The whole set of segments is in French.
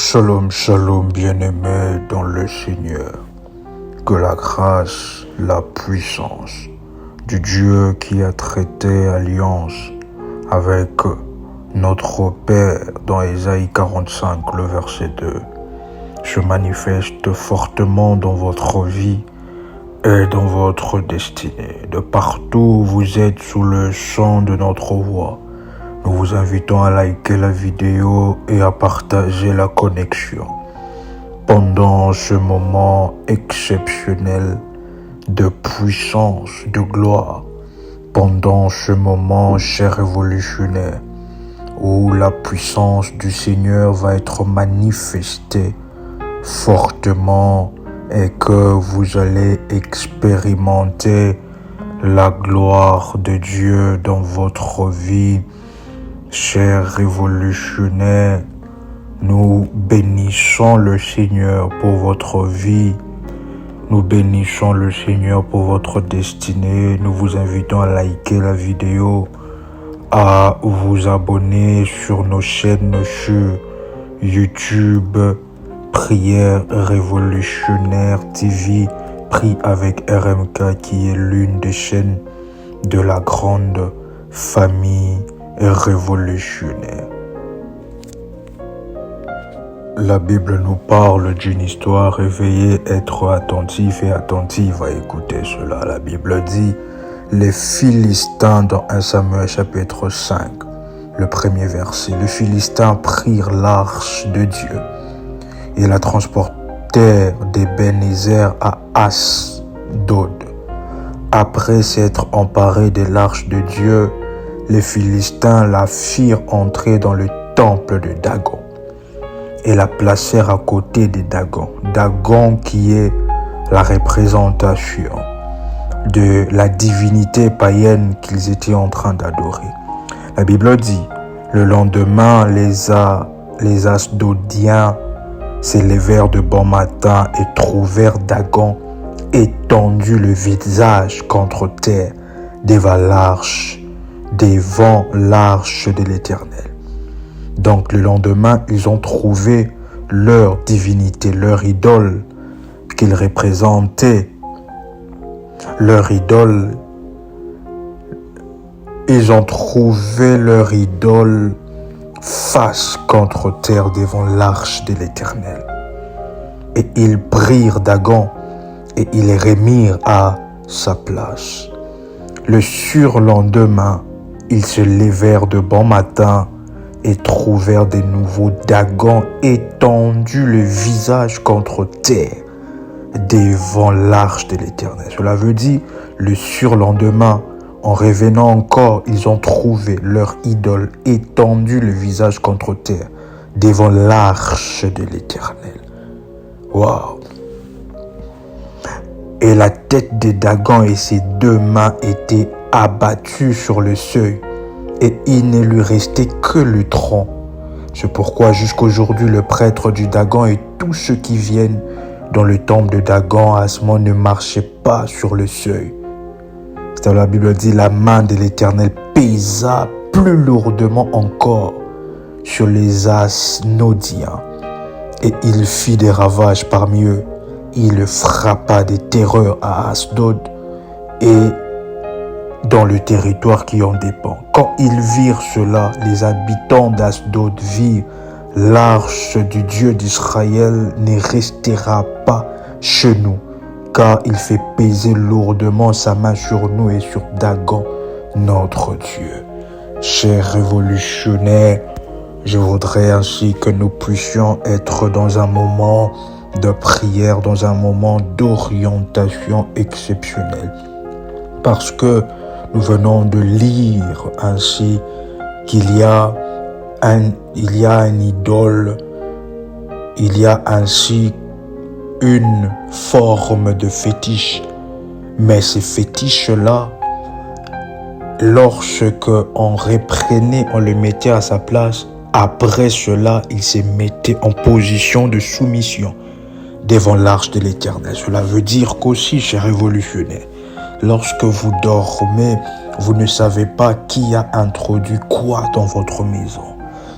Shalom, shalom, bien-aimés dans le Seigneur. Que la grâce, la puissance du Dieu qui a traité alliance avec notre Père dans Ésaïe 45, le verset 2, se manifeste fortement dans votre vie et dans votre destinée. De partout où vous êtes sous le son de notre voix, nous vous invitons à liker la vidéo et à partager la connexion. Pendant ce moment exceptionnel de puissance, de gloire, pendant ce moment, cher révolutionnaire, où la puissance du Seigneur va être manifestée fortement et que vous allez expérimenter la gloire de Dieu dans votre vie. Chers révolutionnaires, nous bénissons le Seigneur pour votre vie. Nous bénissons le Seigneur pour votre destinée. Nous vous invitons à liker la vidéo, à vous abonner sur nos chaînes sur YouTube, Prière Révolutionnaire TV, Prie avec RMK, qui est l'une des chaînes de la grande famille révolutionnaire. La Bible nous parle d'une histoire. Réveillez, être attentif et attentive à écouter cela. La Bible dit, les Philistins dans 1 Samuel chapitre 5, le premier verset. Les Philistins prirent l'arche de Dieu et la transportèrent d'Ebenezer à Asdod. Après s'être emparés de l'arche de Dieu, les Philistins la firent entrer dans le temple de Dagon et la placèrent à côté de Dagon. Dagon qui est la représentation de la divinité païenne qu'ils étaient en train d'adorer. La Bible dit, le lendemain, les Asdodiens s'élevèrent de bon matin et trouvèrent Dagon étendu le visage contre terre devant l'arche de l'Éternel. Donc le lendemain, ils ont trouvé leur divinité, leur idole qu'ils représentaient. Leur idole, ils ont trouvé leur idole face contre terre devant l'arche de l'Éternel. Et ils prirent Dagon et ils les remirent à sa place. Le surlendemain, ils se levèrent de bon matin et trouvèrent de nouveau Dagon étendu le visage contre terre devant l'arche de l'Éternel. Cela veut dire, le surlendemain, en revenant encore, ils ont trouvé leur idole étendu le visage contre terre devant l'arche de l'Éternel. Waouh! Et la tête de Dagon et ses deux mains étaient abattues sur le seuil, et il ne lui restait que le tronc. C'est pourquoi jusqu'aujourd'hui le prêtre du Dagon et tous ceux qui viennent dans le temple de Dagon à ce moment ne marchaient pas sur le seuil. C'est-à-dire la Bible dit, la main de l'Éternel pesa plus lourdement encore sur les Asdodiens, et il fit des ravages parmi eux. Il frappa des terreurs à Asdod et dans le territoire qui en dépend. Quand ils virent cela, les habitants d'Asdod virent l'arche du Dieu d'Israël ne restera pas chez nous, car il fait peser lourdement sa main sur nous et sur Dagon, notre Dieu. Chers révolutionnaires, je voudrais ainsi que nous puissions être dans un moment de prière, dans un moment d'orientation exceptionnelle. Parce que nous venons de lire ainsi qu'il y a une idole, il y a ainsi une forme de fétiche. Mais ces fétiches-là, lorsque on reprenait, on le mettait à sa place, après cela, il se mettait en position de soumission devant l'arche de l'Éternel. Cela veut dire qu'aussi, chers révolutionnaires, lorsque vous dormez, vous ne savez pas qui a introduit quoi dans votre maison.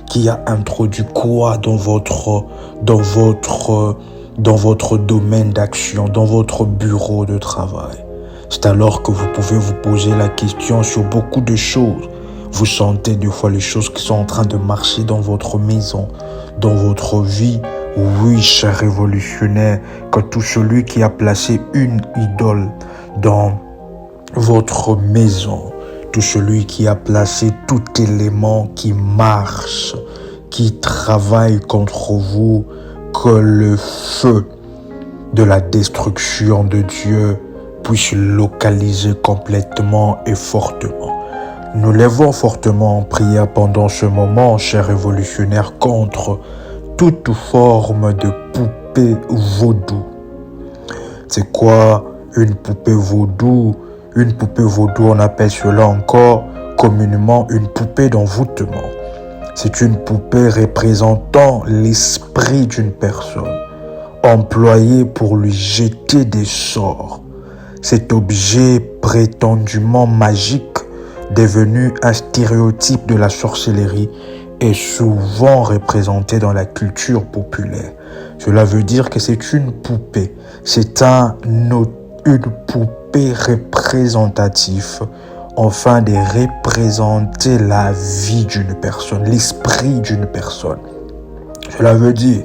qui a introduit quoi dans votre domaine d'action, dans votre bureau de travail. C'est alors que vous pouvez vous poser la question sur beaucoup de choses. Vous sentez des fois les choses qui sont en train de marcher dans votre maison, dans votre vie. Oui, cher révolutionnaire, que tout celui qui a placé une idole dans votre maison, tout celui qui a placé tout élément qui marche, qui travaille contre vous, que le feu de la destruction de Dieu puisse localiser complètement et fortement. Nous lèvons fortement en prière pendant ce moment, chers révolutionnaires, contre toute forme de poupée vaudou. C'est quoi une poupée vaudou? Une poupée vaudou, on appelle cela encore communément une poupée d'envoûtement. C'est une poupée représentant l'esprit d'une personne, employée pour lui jeter des sorts. Cet objet prétendument magique, devenu un stéréotype de la sorcellerie, est souvent représenté dans la culture populaire. Cela veut dire que c'est une poupée. C'est une poupée représentative, afin de représenter la vie d'une personne, l'esprit d'une personne. Cela veut dire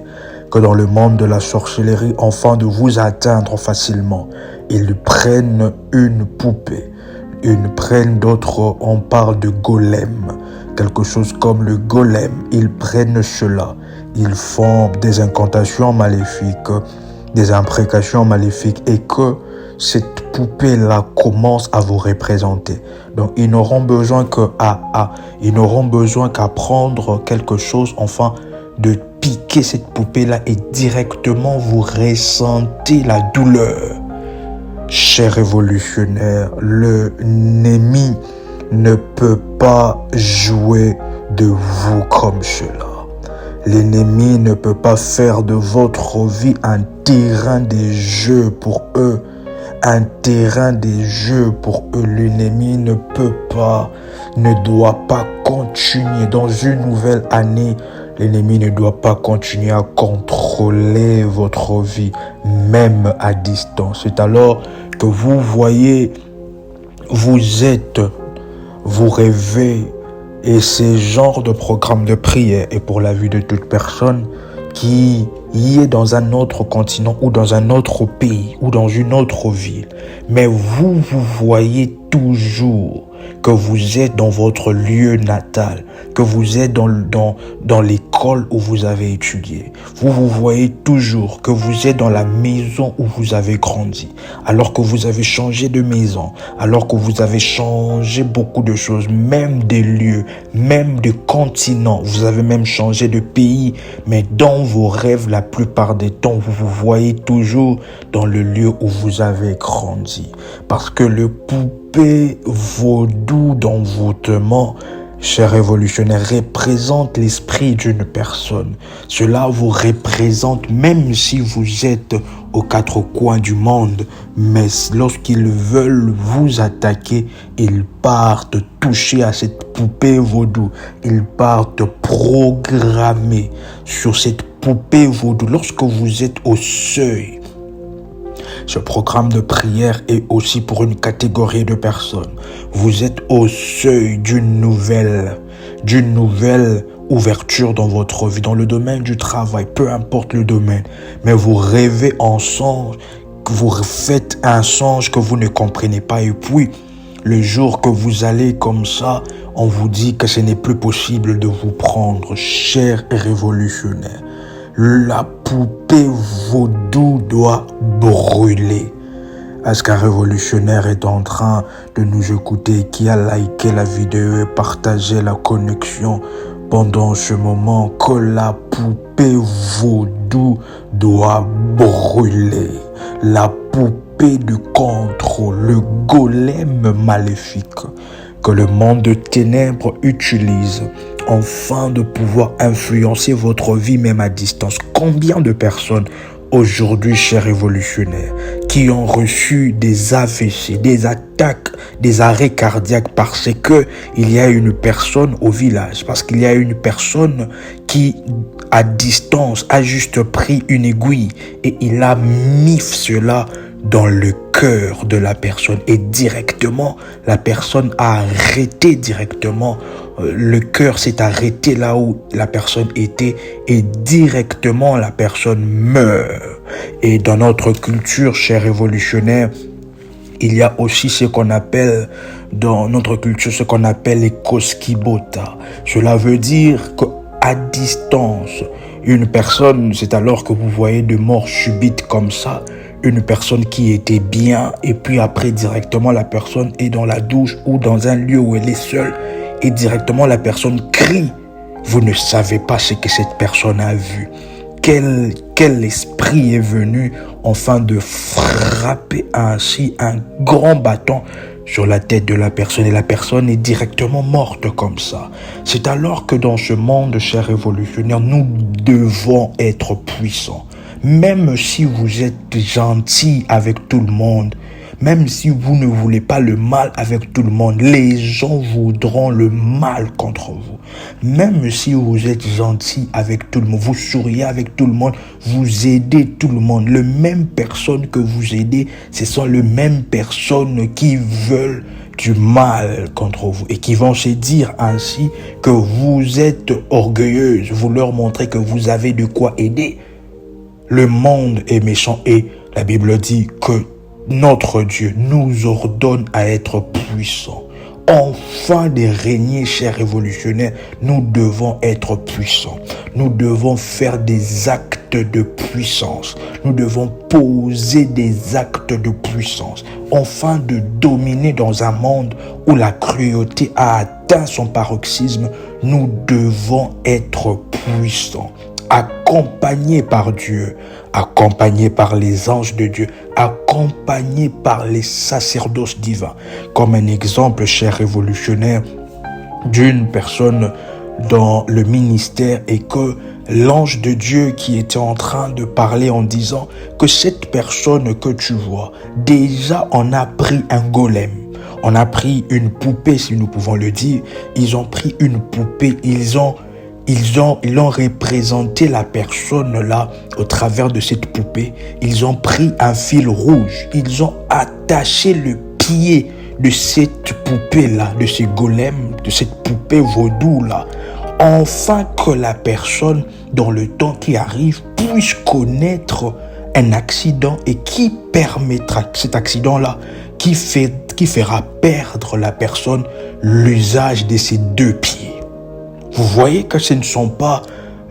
que dans le monde de la sorcellerie, afin de vous atteindre facilement, ils prennent une poupée. Ils prennent d'autres, on parle de golem, quelque chose comme le golem. Ils prennent cela, ils font des incantations maléfiques, des imprécations maléfiques, et que cette poupée-là commence à vous représenter. Donc, ils n'auront besoin qu'à prendre quelque chose, enfin, de piquer cette poupée-là, et directement vous ressentez la douleur. Cher révolutionnaire, l'ennemi ne peut pas jouer de vous comme cela. L'ennemi ne peut pas faire de votre vie un terrain de jeu pour eux. Un terrain de jeu pour eux. L'ennemi ne doit pas continuer dans une nouvelle année. L'ennemi ne doit pas continuer à contrôler votre vie, même à distance. C'est alors que vous voyez, vous rêvez, et ces genres de programmes de prière est pour la vie de toute personne qui y est dans un autre continent ou dans un autre pays ou dans une autre ville. Mais vous voyez toujours que vous êtes dans votre lieu natal, que vous êtes dans l'école où vous avez étudié. Vous voyez toujours que vous êtes dans la maison où vous avez grandi, alors que vous avez changé de maison, alors que vous avez changé beaucoup de choses, même des lieux, même de continents. Vous avez même changé de pays, mais dans vos rêves, la plupart des temps, vous vous voyez toujours dans le lieu où vous avez grandi. Parce que le poupée vaudou d'envoûtement, cher révolutionnaire, représente l'esprit d'une personne. Cela vous représente même si vous êtes aux quatre coins du monde, mais lorsqu'ils veulent vous attaquer, ils partent toucher à cette poupée vaudou. Ils partent programmer sur cette poupée vaudou. Lorsque vous êtes au seuil, ce programme de prière est aussi pour une catégorie de personnes. Vous êtes au seuil d'une nouvelle ouverture dans votre vie, dans le domaine du travail, peu importe le domaine. Mais vous rêvez en songe, vous faites un songe que vous ne comprenez pas, et puis le jour que vous allez comme ça, on vous dit que ce n'est plus possible de vous prendre, cher révolutionnaire. La poupée vaudou doit brûler. Est-ce qu'un révolutionnaire est en train de nous écouter, qui a liké la vidéo et partagé la connexion pendant ce moment, que la poupée vaudou doit brûler? La poupée de contrôle, le golem maléfique que le monde de ténèbres utilise afin de pouvoir influencer votre vie même à distance. Combien de personnes aujourd'hui, chers révolutionnaires, qui ont reçu des AVC, des attaques, des arrêts cardiaques parce que il y a une personne au village, parce qu'il y a une personne qui, à distance, a juste pris une aiguille et il a mis cela dans le cœur de la personne et directement, la personne a arrêté directement. Le cœur s'est arrêté là où la personne était et directement la personne meurt. Et dans notre culture, chers révolutionnaires, il y a aussi ce qu'on appelle, dans notre culture, ce qu'on appelle les koskibota. Cela veut dire qu'à distance, une personne, c'est alors que vous voyez de mort subite comme ça, une personne qui était bien et puis après directement la personne est dans la douche ou dans un lieu où elle est seule et directement la personne crie. Vous ne savez pas ce que cette personne a vu. Quel esprit est venu enfin de frapper ainsi un grand bâton sur la tête de la personne et la personne est directement morte comme ça. C'est alors que dans ce monde, chers révolutionnaires, nous devons être puissants. Même si vous êtes gentil avec tout le monde, même si vous ne voulez pas le mal avec tout le monde, les gens voudront le mal contre vous. Même si vous êtes gentil avec tout le monde, vous souriez avec tout le monde, vous aidez tout le monde. Les mêmes personnes que vous aidez, ce sont les mêmes personnes qui veulent du mal contre vous et qui vont se dire ainsi que vous êtes orgueilleuse. Vous leur montrez que vous avez de quoi aider. Le monde est méchant et la Bible dit que notre Dieu nous ordonne à être puissants. Enfin de régner, chers révolutionnaires, nous devons être puissants. Nous devons faire des actes de puissance. Nous devons poser des actes de puissance. Enfin de dominer dans un monde où la cruauté a atteint son paroxysme, nous devons être puissants. Accompagnés par Dieu, accompagnés par les anges de Dieu, accompagnés par les sacerdoces divins. Comme un exemple, cher révolutionnaire, d'une personne dans le ministère et que l'ange de Dieu qui était en train de parler en disant que cette personne que tu vois, déjà on a pris un golem. On a pris une poupée, si nous pouvons le dire. Ils ont pris une poupée, ils ont représenté la personne là au travers de cette poupée. Ils ont pris un fil rouge. Ils ont attaché le pied de cette poupée là, de ce golem, de cette poupée vaudou là. Enfin que la personne, dans le temps qui arrive, puisse connaître un accident et qui permettra, cet accident là, qui fera perdre la personne l'usage de ses deux pieds. Vous voyez que ce ne sont pas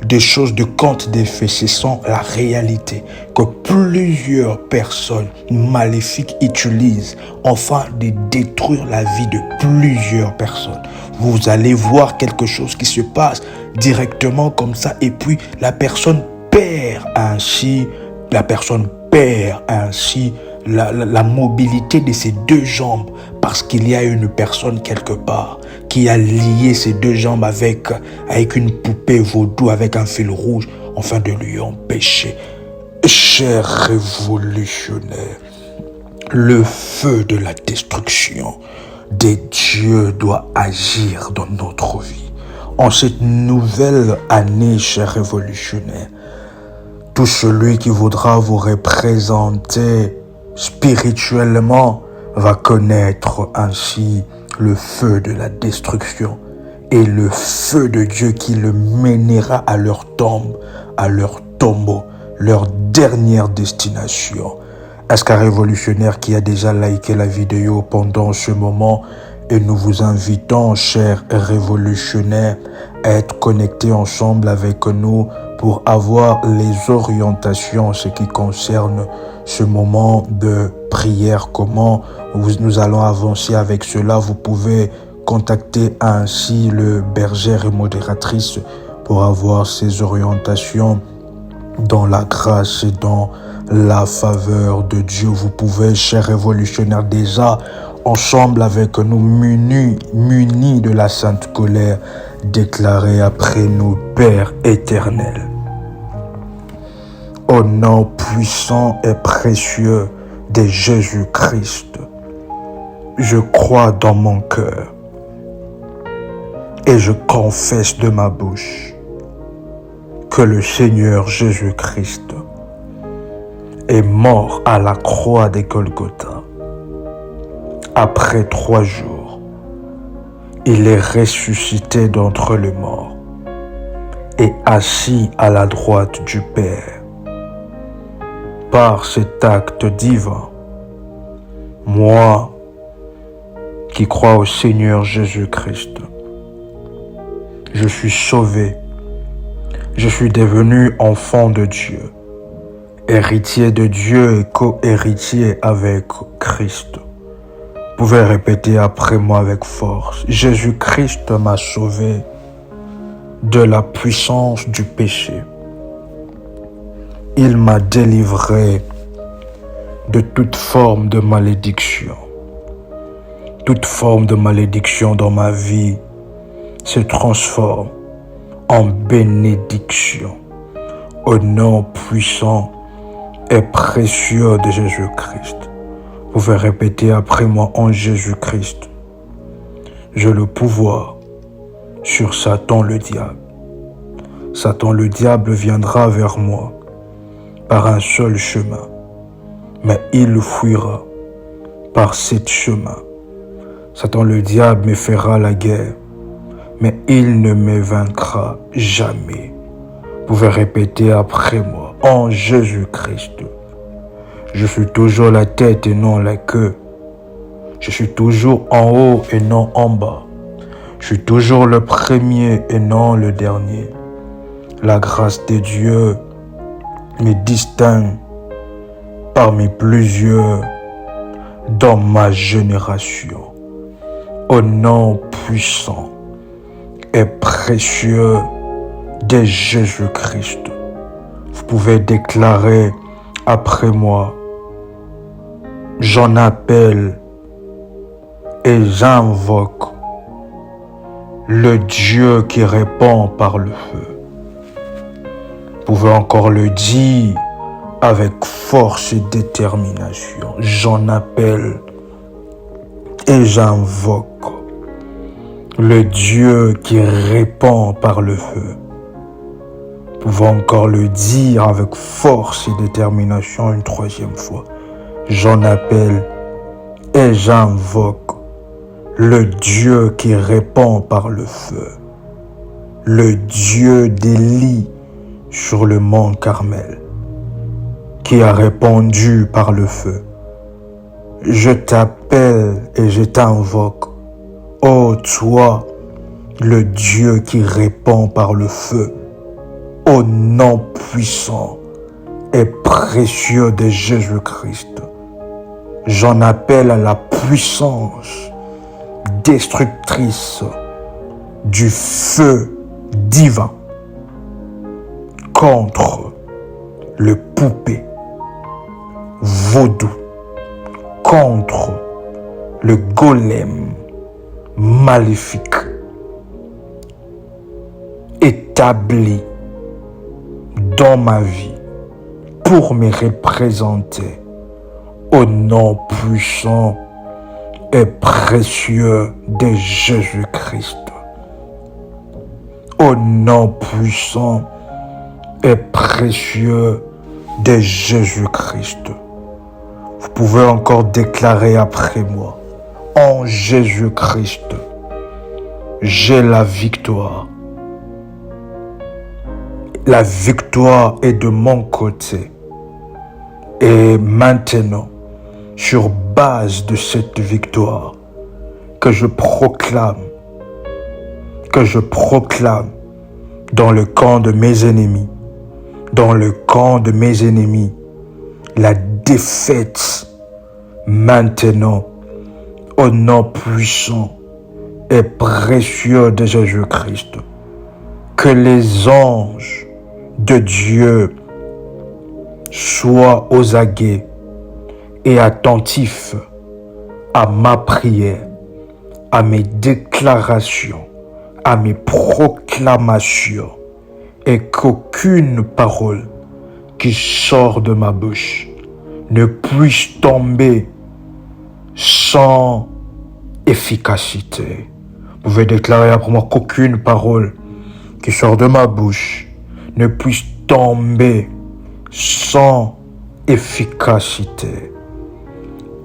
des choses de contes de fées, ce sont la réalité que plusieurs personnes maléfiques utilisent afin de détruire la vie de plusieurs personnes. Vous allez voir quelque chose qui se passe directement comme ça et puis la personne perd ainsi la mobilité de ses deux jambes parce qu'il y a une personne quelque part qui a lié ses deux jambes avec une poupée vaudou, avec un fil rouge, afin de lui empêcher. Chers révolutionnaires, le feu de la destruction des dieux doit agir dans notre vie. En cette nouvelle année, chers révolutionnaires, tout celui qui voudra vous représenter spirituellement va connaître ainsi le feu de la destruction et le feu de Dieu qui le mènera à leur tombe, à leur tombeau, leur dernière destination. Est-ce qu'un révolutionnaire qui a déjà liké la vidéo pendant ce moment et nous vous invitons, chers révolutionnaires, à être connectés ensemble avec nous pour avoir les orientations en ce qui concerne ce moment de prière, comment nous allons avancer avec cela. Vous pouvez contacter ainsi le berger et modératrice pour avoir ces orientations dans la grâce et dans la faveur de Dieu. Vous pouvez, chers révolutionnaires, déjà ensemble avec nous, munis de la sainte colère, déclarer après nous, Père éternel, Au nom puissant et précieux de Jésus-Christ, je crois dans mon cœur et je confesse de ma bouche que le Seigneur Jésus-Christ est mort à la croix de Golgotha. Après 3 jours, il est ressuscité d'entre les morts et assis à la droite du Père. Par cet acte divin, moi qui crois au Seigneur Jésus-Christ, je suis sauvé, je suis devenu enfant de Dieu, héritier de Dieu et co-héritier avec Christ. Vous pouvez répéter après moi avec force. Jésus-Christ m'a sauvé de la puissance du péché. Il m'a délivré de toute forme de malédiction. Toute forme de malédiction dans ma vie se transforme en bénédiction au nom puissant et précieux de Jésus-Christ. Vous pouvez répéter après moi en Jésus-Christ. J'ai le pouvoir sur Satan le diable. Satan le diable viendra vers moi par un seul chemin, mais il fuira par 7 chemins. Satan le diable me fera la guerre, mais il ne me vaincra jamais. Vous pouvez répéter après moi en Jésus-Christ. Je suis toujours la tête et non la queue. Je suis toujours en haut et non en bas. Je suis toujours le premier et non le dernier. La grâce de Dieu me distingue parmi plusieurs dans ma génération. Au nom puissant et précieux de Jésus-Christ, vous pouvez déclarer après moi: j'en appelle et j'invoque le Dieu qui répond par le feu. Vous pouvez encore le dire avec force et détermination. J'en appelle et j'invoque le Dieu qui répond par le feu. Vous pouvez encore le dire avec force et détermination une 3e fois. J'en appelle et j'invoque le Dieu qui répond par le feu. Le Dieu d'Élie sur le mont Carmel, qui a répondu par le feu. Je t'appelle et je t'invoque, ô toi, le Dieu qui répond par le feu, au nom puissant et précieux de Jésus-Christ. J'en appelle à la puissance destructrice du feu divin contre le poupée vaudou, contre le golem maléfique établi dans ma vie pour me représenter au nom puissant et précieux de Jésus-Christ. Au nom puissant et précieux de Jésus-Christ. Vous pouvez encore déclarer après moi: en Jésus-Christ, j'ai la victoire. La victoire est de mon côté. Et maintenant, sur base de cette victoire, que je proclame dans le camp de mes ennemis, la défaite maintenant, au nom puissant et précieux de Jésus-Christ. Que les anges de Dieu soient aux aguets et attentifs à ma prière, à mes déclarations, à mes proclamations, et qu'aucune parole qui sort de ma bouche ne puisse tomber sans efficacité. Vous pouvez déclarer après moi qu'aucune parole qui sort de ma bouche ne puisse tomber sans efficacité.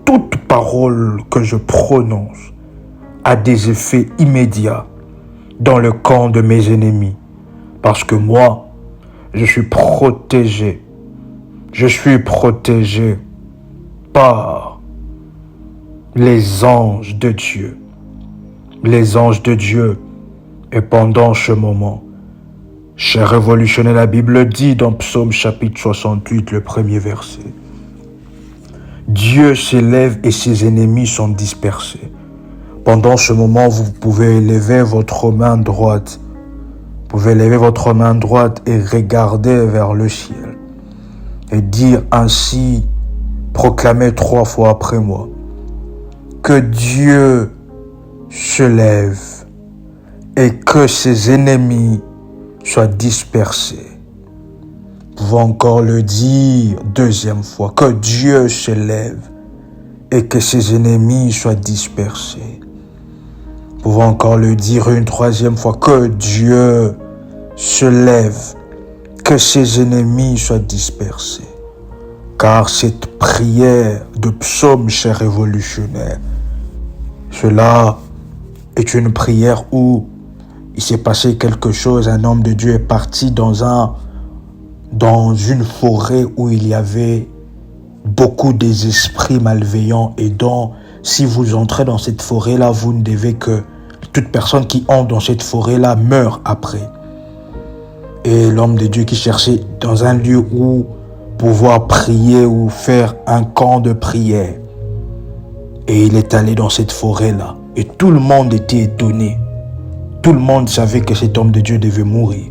Toute parole que je prononce a des effets immédiats dans le camp de mes ennemis. Parce que moi, je suis protégé. Je suis protégé par les anges de Dieu. Les anges de Dieu. Et pendant ce moment, cher révolutionnaire, la Bible dit dans Psaume chapitre 68, le premier verset, Dieu s'élève et ses ennemis sont dispersés. Pendant ce moment, vous pouvez lever votre main droite. Vous pouvez lever votre main droite et regarder vers le ciel. Et dire ainsi, proclamer 3 fois après moi, que Dieu se lève et que ses ennemis soient dispersés. Vous pouvez encore le dire 2e fois, que Dieu se lève et que ses ennemis soient dispersés. Vous pouvez encore le dire une 3e fois, que Dieu se lève, que ses ennemis soient dispersés. Car cette prière de psaume, cher révolutionnaire, cela est une prière où il s'est passé quelque chose. Un homme de Dieu est parti dans une forêt où il y avait beaucoup des esprits malveillants et dont, si vous entrez dans cette forêt-là, vous ne devez que toute personne qui entre dans cette forêt-là meurt après. Et l'homme de Dieu qui cherchait dans un lieu où pouvoir prier ou faire un camp de prière. Et il est allé dans cette forêt-là. Et tout le monde était étonné. Tout le monde savait que cet homme de Dieu devait mourir.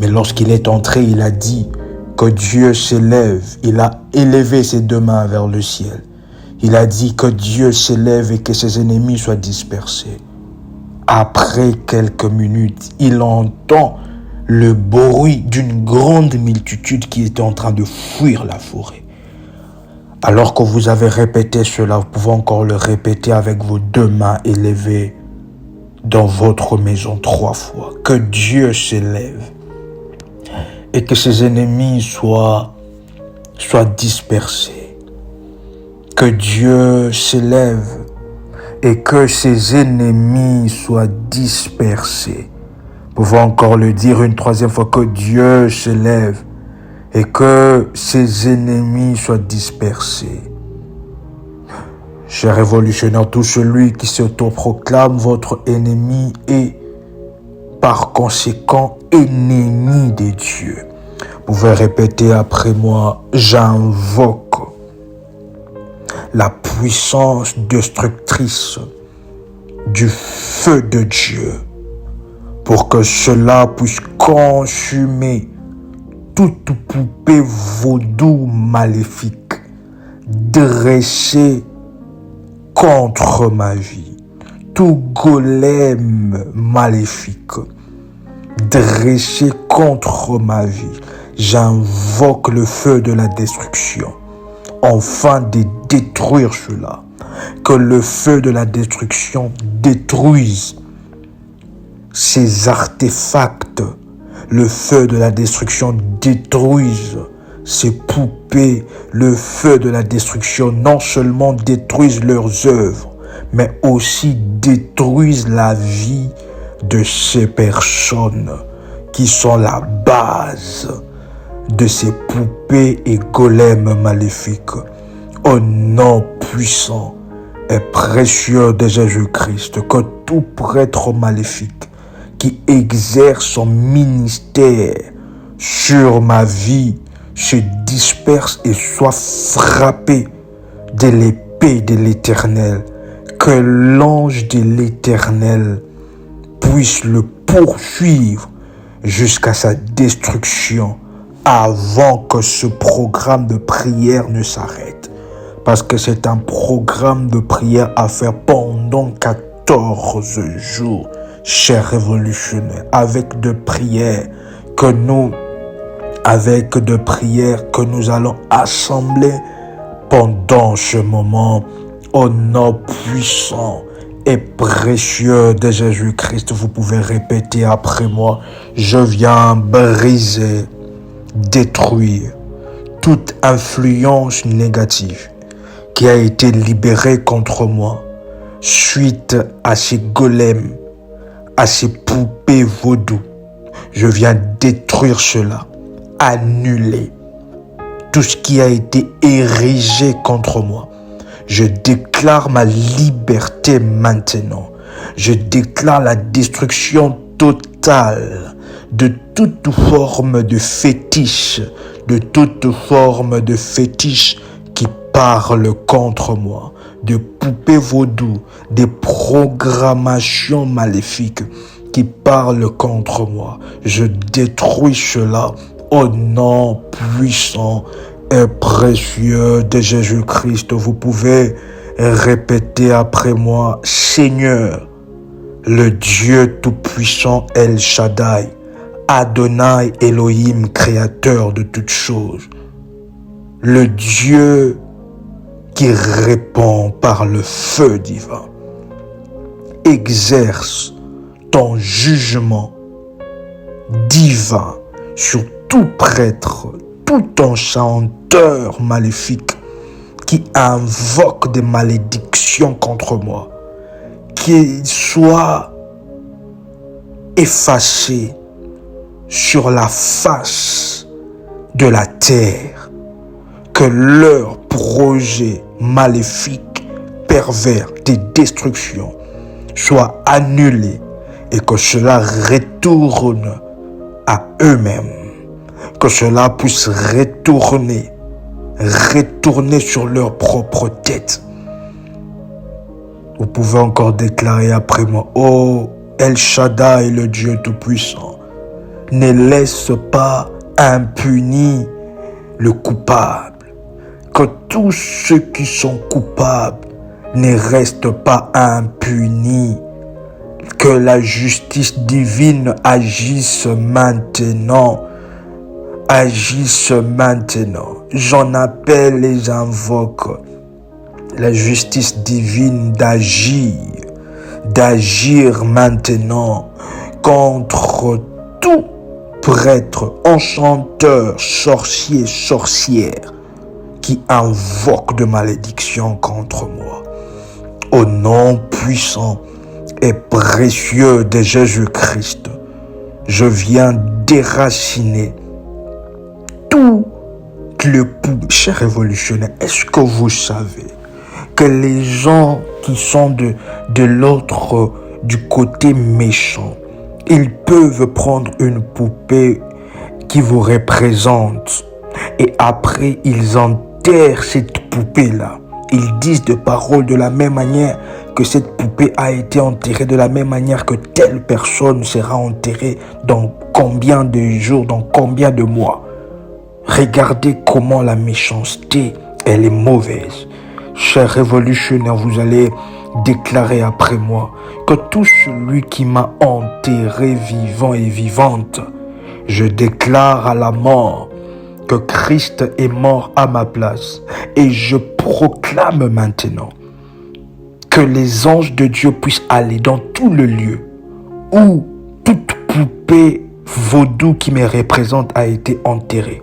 Mais lorsqu'il est entré, il a dit que Dieu s'élève. Il a élevé ses 2 mains vers le ciel. Il a dit que Dieu s'élève et que ses ennemis soient dispersés. Après quelques minutes, il entend le bruit d'une grande multitude qui était en train de fuir la forêt. Alors que vous avez répété cela, vous pouvez encore le répéter avec vos 2 mains élevées dans votre maison 3 fois. Que Dieu s'élève et que ses ennemis soient dispersés. Que Dieu s'élève et que ses ennemis soient dispersés. Vous pouvez encore le dire une 3e fois, que Dieu se lève et que ses ennemis soient dispersés. Cher révolutionnaire, tout celui qui s'autoproclame votre ennemi est par conséquent ennemi de Dieu. Vous pouvez répéter après moi, j'invoque la puissance destructrice du feu de Dieu pour que cela puisse consumer toute poupée vaudou maléfique dressée contre ma vie, tout golem maléfique dressé contre ma vie. J'invoque le feu de la destruction afin de détruire cela. Que le feu de la destruction détruise ces artefacts. Le feu de la destruction détruise ces poupées. Le feu de la destruction non seulement détruise leurs œuvres, mais aussi détruise la vie de ces personnes qui sont la base de ces poupées et golems maléfiques. Au nom puissant et précieux de Jésus-Christ, que tout prêtre maléfique qui exerce son ministère sur ma vie se disperse et soit frappé de l'épée de l'Éternel. Que l'ange de l'Éternel puisse le poursuivre jusqu'à sa destruction avant que ce programme de prière ne s'arrête. Parce que c'est un programme de prière à faire pendant 14 jours, chers révolutionnaires, avec de prières que nous avec de prières que nous allons assembler pendant ce moment. Au nom puissant et précieux de Jésus-Christ, vous pouvez répéter après moi. Je viens briser, détruire toute influence négative qui a été libérée contre moi suite à ces golems, à ces poupées vaudou. Je viens détruire cela, annuler tout ce qui a été érigé contre moi. Je déclare ma liberté maintenant. Je déclare la destruction totale de toute forme de fétiche, qui parle contre moi, de poupées vaudou, des programmations maléfiques qui parlent contre moi. Je détruis cela au nom puissant et précieux de Jésus-Christ. Vous pouvez répéter après moi. Seigneur, le Dieu tout-puissant El Shaddai, Adonai Elohim, créateur de toutes choses, le Dieu qui répond par le feu divin, exerce ton jugement divin sur tout prêtre, tout enchanteur maléfique qui invoque des malédictions contre moi, qu'il soit effacé sur la face de la terre, que leur projet maléfique, pervers, de destruction soit annulé et que cela retourne à eux-mêmes, que cela puisse retourner sur leur propre tête. Vous pouvez encore déclarer après moi. Oh, El Shaddai, le Dieu tout-puissant, ne laisse pas impuni le coupable. Que tous ceux qui sont coupables ne restent pas impunis. Que la justice divine agisse maintenant. J'en appelle et j'invoque la justice divine d'agir maintenant contre tout prêtre, enchanteur, sorcier, sorcière qui invoque de malédiction contre moi. Au nom puissant et précieux de Jésus-Christ, je viens déraciner tout le pouls. Chers révolutionnaires, est-ce que vous savez que les gens qui sont de l'autre, du côté méchant, ils peuvent prendre une poupée qui vous représente et après ils enterrent cette poupée-là. Ils disent de paroles de la même manière que cette poupée a été enterrée, de la même manière que telle personne sera enterrée dans combien de jours, dans combien de mois. Regardez comment la méchanceté, elle est mauvaise. Chers révolutionnaires, vous allez déclarer après moi que tout celui qui m'a enterré vivant et vivante, je déclare à la mort que Christ est mort à ma place. Et je proclame maintenant que les anges de Dieu puissent aller dans tout le lieu où toute poupée vaudou qui me représente a été enterrée,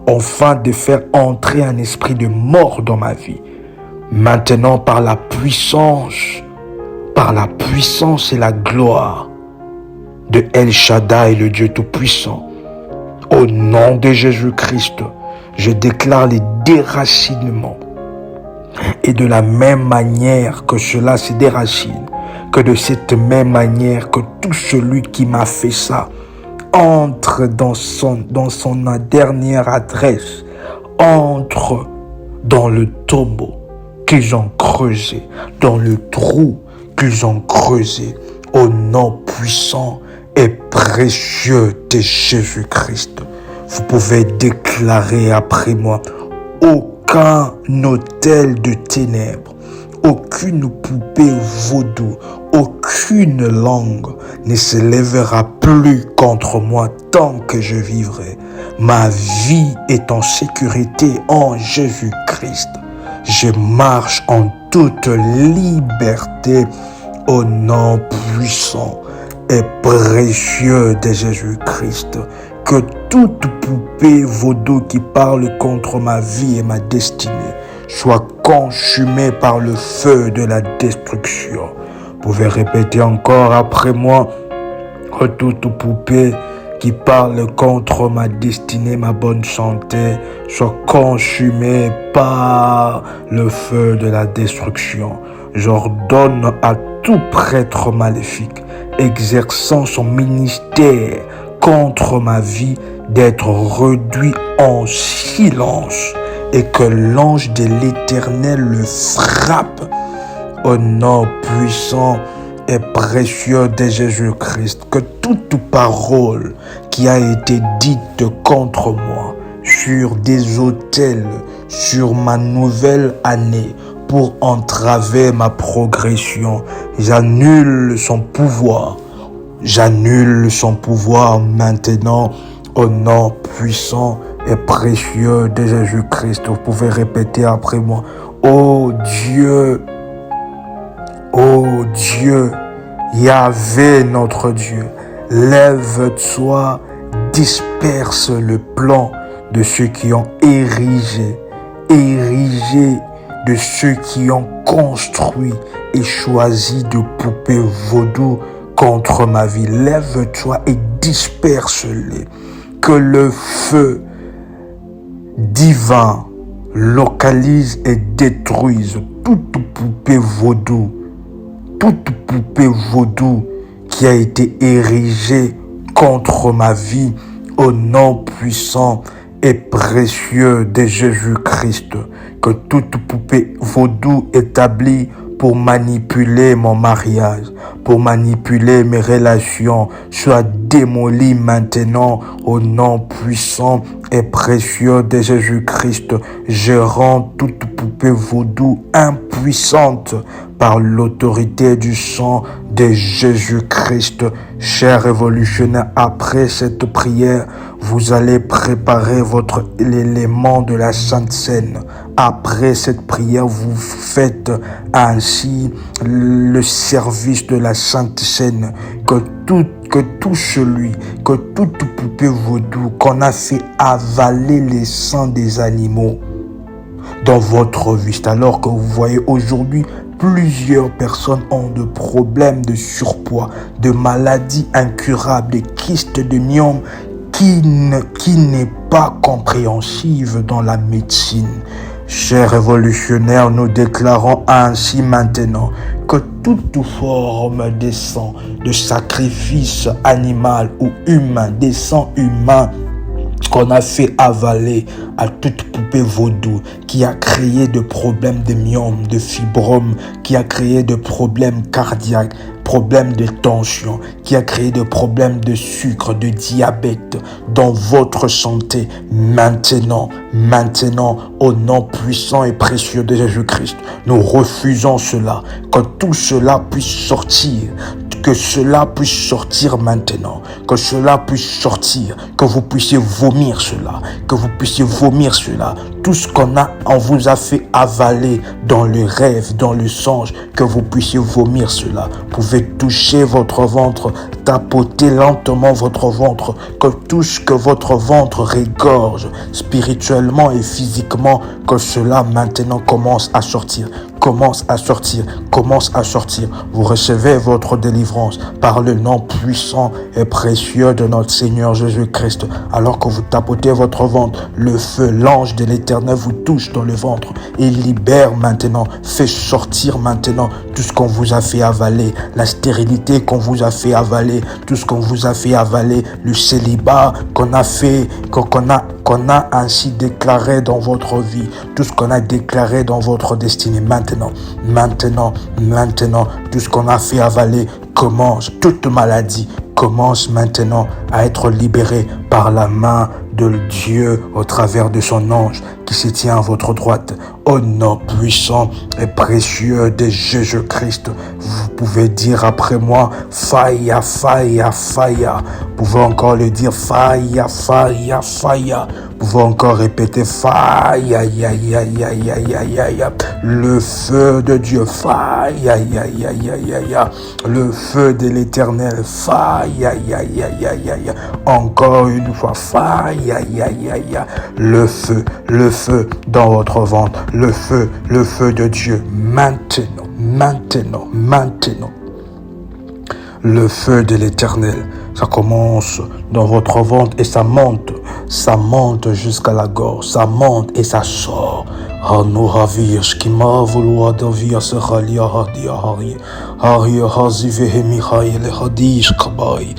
afin de faire entrer un esprit de mort dans ma vie. Maintenant, par la puissance et la gloire de El Shaddai, le Dieu Tout-Puissant, au nom de Jésus-Christ, je déclare les déracinements. Et de la même manière que cela se déracine, que de cette même manière que tout celui qui m'a fait ça entre dans son dernière adresse, entre dans le tombeau qu'ils ont creusé, dans le trou qu'ils ont creusé, au nom puissant et précieux de Jésus-Christ. Vous pouvez déclarer après moi: aucun autel de ténèbres, aucune poupée vaudou, aucune aucune langue ne s'élèvera plus contre moi tant que je vivrai. Ma vie est en sécurité en Jésus-Christ. Je marche en toute liberté au nom puissant et précieux de Jésus-Christ. Que toute poupée vaudou qui parle contre ma vie et ma destinée soit consumée par le feu de la destruction. Vous pouvez répéter encore après moi. Que toute poupée qui parle contre ma destinée, ma bonne santé, soit consumée par le feu de la destruction. J'ordonne à tout prêtre maléfique exerçant son ministère contre ma vie d'être réduit en silence et que l'ange de l'Éternel le frappe au nom puissant et précieux de Jésus-Christ. Que toute parole qui a été dite contre moi sur des autels, sur ma nouvelle année, pour entraver ma progression, j'annule son pouvoir. J'annule son pouvoir maintenant au nom puissant et précieux de Jésus-Christ. Vous pouvez répéter après moi. Oh Dieu, Yahvé notre Dieu, lève-toi, disperse le plan de ceux qui ont érigé de ceux qui ont construit et choisi de poupées vaudou contre ma vie. Lève-toi et disperse-les. Que le feu divin localise et détruise toute poupée vaudou qui a été érigée contre ma vie au nom puissant et précieux de Jésus-Christ. Que toute poupée vaudou établie pour manipuler mon mariage, pour manipuler mes relations, soit démolie maintenant au nom puissant et précieux de Jésus-Christ. Je rends toute poupée vaudou impuissante par l'autorité du sang de Jésus-Christ. Chers révolutionnaires, après cette prière, vous allez préparer l'élément de la Sainte Seine. Après cette prière, vous faites ainsi le service de la Sainte Seine. Que toute poupée vaudou qu'on a fait avaler les sangs des animaux dans votre vie, alors que vous voyez aujourd'hui plusieurs personnes ont de problèmes de surpoids, de maladies incurables, de kystes de myome qui n'est pas compréhensible dans la médecine. Chers révolutionnaires, nous déclarons ainsi maintenant que toute forme de sang, de sacrifice animal ou humain, des sangs humains qu'on a fait avaler à toute poupée vaudou qui a créé de problèmes de myome, de fibrome, qui a créé de problèmes cardiaques, problèmes de tension, qui a créé de problèmes de sucre, de diabète dans votre santé. Maintenant, au nom puissant et précieux de Jésus-Christ, nous refusons cela, que tout cela puisse sortir. Que cela puisse sortir maintenant, que cela puisse sortir, que vous puissiez vomir cela, tout ce on vous a fait avaler dans le rêve, dans le songe, que vous puissiez vomir cela. Vous pouvez toucher votre ventre, tapoter lentement votre ventre, que tout ce que votre ventre régorge spirituellement et physiquement, que cela maintenant commence à sortir. Vous recevez votre délivrance par le nom puissant et précieux de notre Seigneur Jésus-Christ. Alors que vous tapotez votre ventre, le feu, l'ange de l'Éternel vous touche dans le ventre et libère maintenant, fait sortir maintenant tout ce qu'on vous a fait avaler, la stérilité qu'on vous a fait avaler, tout ce qu'on vous a fait avaler, le célibat qu'on a fait, qu'on a ainsi déclaré dans votre vie, tout ce qu'on a déclaré dans votre destinée. Maintenant, tout ce qu'on a fait avaler commence, toute maladie commence maintenant à être libérée par la main de Dieu au travers de son ange qui se tient à votre droite. Au nom puissant et précieux de Jésus-Christ, vous pouvez dire après moi, Faya, Faya, Faya. Vous pouvez encore le dire, Faya, Faya, Faya. Vous pouvez encore répéter, Faya, ya, ya, ya, ya, ya, ya, ya. Le feu de Dieu, Faya, ya, ya, ya, ya, ya. Le feu de l'Éternel, Faya, ya, ya, ya, ya, ya. Encore une fois, Faya, ya, ya, ya. Le feu dans votre ventre, le feu de Dieu, maintenant, maintenant, maintenant. Le feu de l'Éternel, ça commence dans votre ventre et ça monte jusqu'à la gorge, ça monte et ça sort. Hanu havish kima volua davia se halia hadia haria hazi vehemi haile hadish kabai.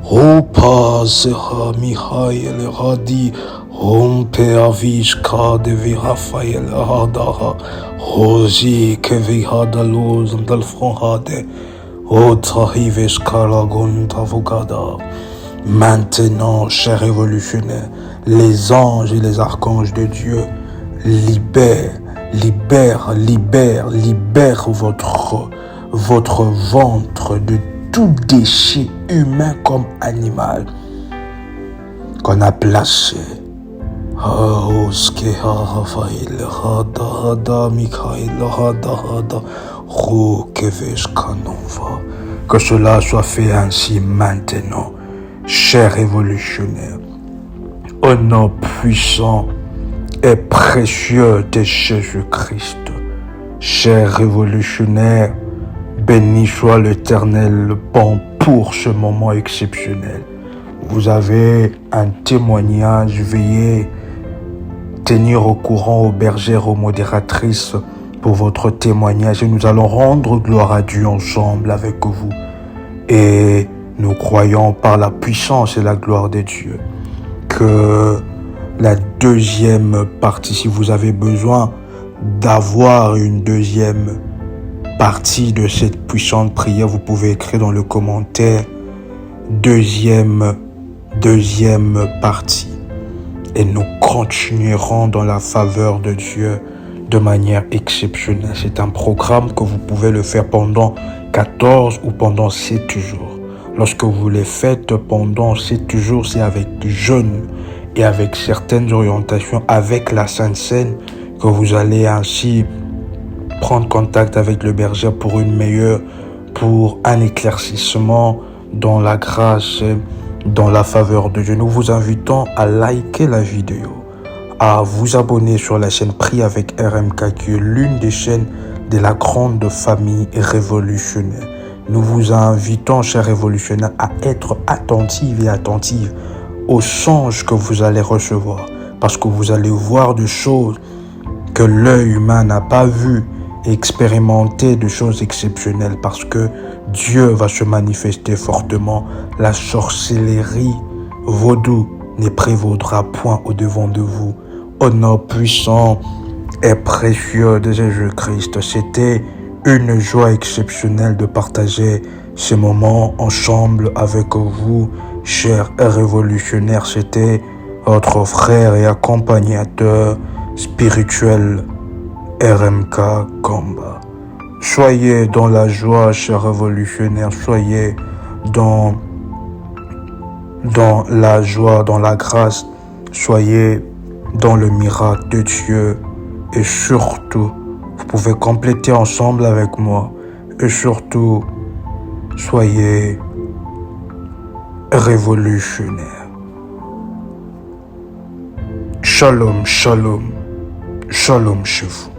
Opa se ha mihaile hadi. Rompe avish ka de vihafael hadaha. Hoji ke vihada luz dal franhade. Maintenant, chers révolutionnaires, les anges et les archanges de Dieu libèrent votre ventre de tout déchet humain comme animal qu'on a placé. Que cela soit fait ainsi maintenant, chers révolutionnaires, au nom puissant et précieux de Jésus-Christ. Chers révolutionnaires, béni soit l'Éternel bon pour ce moment exceptionnel. Vous avez un témoignage, veuillez tenir au courant aux bergères, aux modératrices pour votre témoignage et nous allons rendre gloire à Dieu ensemble avec vous. Et nous croyons par la puissance et la gloire de Dieu que la deuxième partie, si vous avez besoin d'avoir une deuxième partie de cette puissante prière, vous pouvez écrire dans le commentaire deuxième partie. Et nous continuerons dans la faveur de Dieu de manière exceptionnelle. C'est un programme que vous pouvez le faire pendant 14 ou pendant 7 jours. Lorsque vous les faites pendant 7 jours, c'est avec jeûne et avec certaines orientations, avec la Sainte Seine, que vous allez ainsi prendre contact avec le berger pour un éclaircissement dans la grâce, dans la faveur de Dieu. Nous vous invitons à liker la vidéo, à vous abonner sur la chaîne Prie avec RMK, qui est l'une des chaînes de la grande famille révolutionnaire. Nous vous invitons, chers révolutionnaires, à être attentifs et attentives aux songes que vous allez recevoir, parce que vous allez voir des choses que l'œil humain n'a pas vues et expérimenter de choses exceptionnelles, parce que Dieu va se manifester fortement. La sorcellerie vaudou ne prévaudra point au-devant de vous. Au nom puissant et précieux de Jésus-Christ, c'était une joie exceptionnelle de partager ces moments ensemble avec vous, chers révolutionnaires. C'était votre frère et accompagnateur spirituel RMK Kamba. Soyez dans la joie, chers révolutionnaires, soyez dans la joie, dans la grâce, soyez dans le miracle de Dieu et surtout, vous pouvez compléter ensemble avec moi et surtout, soyez révolutionnaires. Shalom, shalom, shalom chez vous.